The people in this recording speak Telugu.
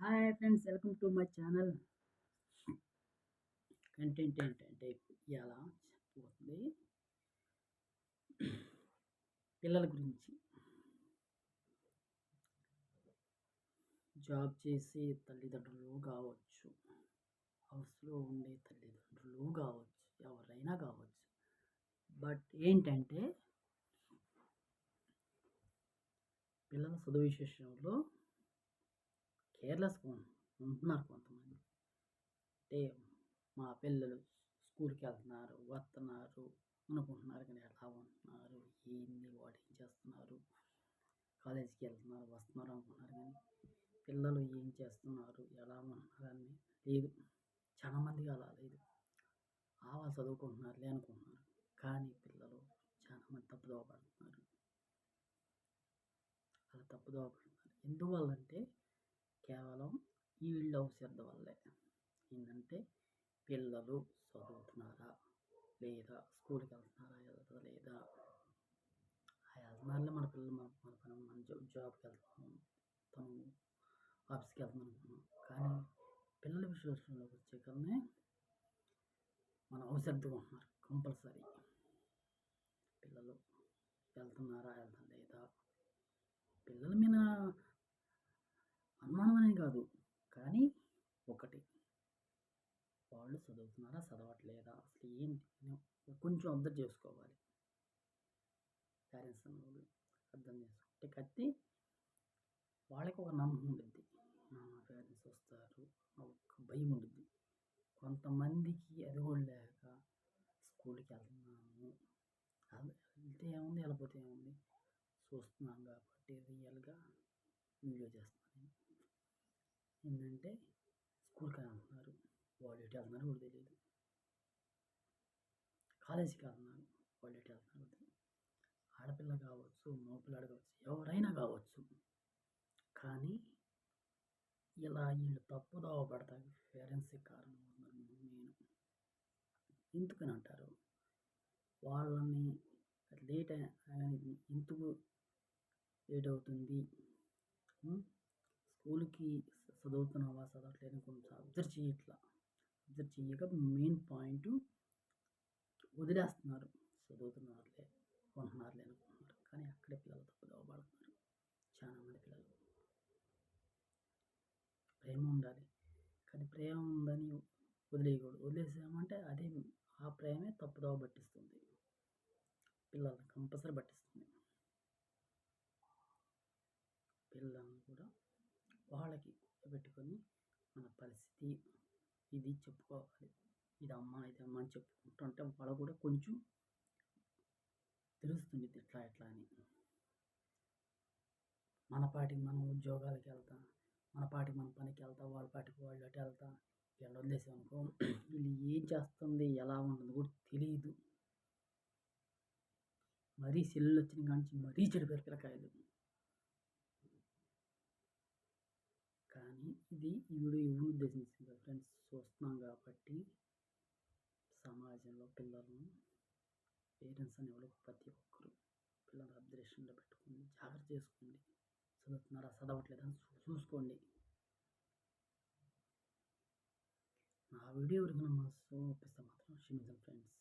Hi friends, welcome to my channel. Content ఏంటంటే ఇలా చెప్పబోతుంది పిల్లల గురించి. జాబ్ చేసే తల్లిదండ్రులు కావచ్చు, హౌస్లో ఉండే తల్లిదండ్రులు కావచ్చు, ఎవరైనా కావచ్చు. బట్ ఏంటంటే పిల్లల చదువు విషయంలో కేర్లెస్గా ఉంటున్నారు కొంతమంది. అంటే మా పిల్లలు స్కూల్కి వెళ్తున్నారు, వస్తున్నారు అనుకుంటున్నారు, కానీ ఎలా ఉంటున్నారు, ఏంది, వాడు ఏం చేస్తున్నారు, కాలేజీకి వెళ్తున్నారు, వస్తున్నారు అనుకుంటున్నారు, కానీ పిల్లలు ఏం చేస్తున్నారు, ఎలా ఉంటున్నారని లేదు. చాలామందికి అలా లేదు. వాళ్ళు చదువుకుంటున్నారులే అనుకుంటున్నారు, కానీ పిల్లలు చాలామంది తప్పుదోవ పడుతున్నారు. అలా తప్పుదోవ పడుతున్నారు ఎందువల్లంటే కేవలం వీళ్ళ అవసరం వల్లే. ఏంటంటే పిల్లలు చదువుతున్నారా లేదా, స్కూల్కి వెళ్తున్నారా లేదా, వెళ్తున్నారులే మన పిల్లలు, మన పని మన జాబ్కి వెళ్తున్నాం, తను ఆఫీస్కి వెళ్తున్నాం అనుకున్నాం. కానీ పిల్లల విషయంలోకి వచ్చే కన్నా మన అవసరంగా ఉంటున్నారు. కంపల్సరీ పిల్లలు వెళ్తున్నారా లేదా, పిల్లల మీద అనుమానం అనేది కాదు, కానీ ఒకటి వాళ్ళు చదువుతున్నారా చదవట్లేదా, అసలు ఏంటి కొంచెం అబ్జర్వ్ చేసుకోవాలి. పేరెంట్స్ అన్నవాళ్ళు అర్థం చేసుకుంటే కత్తి వాళ్ళకి ఒక నమ్మకం ఉంటుంది. పేరెంట్స్ వస్తారు, ఒక భయం ఉంటుంది. కొంతమందికి అది కూడా లేక స్కూల్కి వెళ్తున్నాము, వెళ్తే ఏముంది, వెళ్ళిపోతే ఏముంది, చూస్తున్నాం కాబట్టి రియల్గా వీడియో చేస్తున్నాను. ఏంటంటే స్కూల్కి వెళ్తున్నారు, వాళ్ళు ఎటు వెళ్తున్నారో కూడా తెలియదు. కాలేజీకి వెళ్తున్నారు, వాళ్ళు ఎటు వెళ్తున్నారో తెలియదు. ఆడపిల్ల కావచ్చు, మగపిల్లాడు కావచ్చు, ఎవరైనా కావచ్చు. కానీ ఇలా వీళ్ళు తప్పుదోవ పడతారు, పేరెంట్స్కి కారణం అవుతున్నారు. నేను ఎందుకని అంటారు, వాళ్ళని లేట్ ఎందుకు లేట్ అవుతుంది, స్కూల్కి చదువుతున్నావా చదవట్లేదు కొంచెం అబ్జర్వ్ చేయట్లా. అబ్జర్వ్ చేయక మెయిన్ పాయింట్ వదిలేస్తున్నారు. చదువుతున్నారులే, కొంటున్నారులే అనుకుంటున్నారు, కానీ అక్కడే పిల్లలు తప్పుదోవ పడుతున్నారు. చాలామంది పిల్లలు ప్రేమ ఉండాలి, కానీ ప్రేమ ఉందని వదిలేయకూడదు. వదిలేసామంటే అదే ఆ ప్రేమే తప్పుదోవ పట్టిస్తుంది, పిల్లల్ని కంపల్సరీ పట్టిస్తుంది. పిల్లల్ని కూడా వాళ్ళకి పెట్టుకొని మన పరిస్థితి ఇది చెప్పుకోవాలి. ఇది అమ్మ ఇది అమ్మ అని చెప్పుకుంటుంటే వాళ్ళకు కూడా కొంచెం తెలుస్తుంది ఎట్లా అని. మన పాటికి మనం ఉద్యోగాలకి వెళ్తాం, మన పాటికి మనం పనికి వెళ్తాం, వాళ్ళ పాటికి వాళ్ళు అటు వెళ్తాం. వీళ్ళు వదిలేసాం అనుకో, వీళ్ళు ఏం చేస్తుంది ఎలా ఉంటుంది కూడా తెలియదు. మరీ సెల్లులు వచ్చిన కానించి మరీ చెడిపోయారు పిల్లకాయలు. కానీ ఇది ఈ వీడియో ఎవరు ఉద్దేశించింది ఫ్రెండ్స్, చూస్తున్నాం కాబట్టి సమాజంలో పిల్లలను పేరెంట్స్ అనేవాళ్ళు ప్రతి ఒక్కరు పిల్లల అబ్జర్వేషన్లో పెట్టుకోండి, జాగ్రత్త చేసుకోండి. చదువుతున్నారా చదవట్లేదని చూసుకోండి. నా వీడియో ఎవరికైనా మనసు ఒప్పిస్తే మాత్రం క్షమించండి ఫ్రెండ్స్.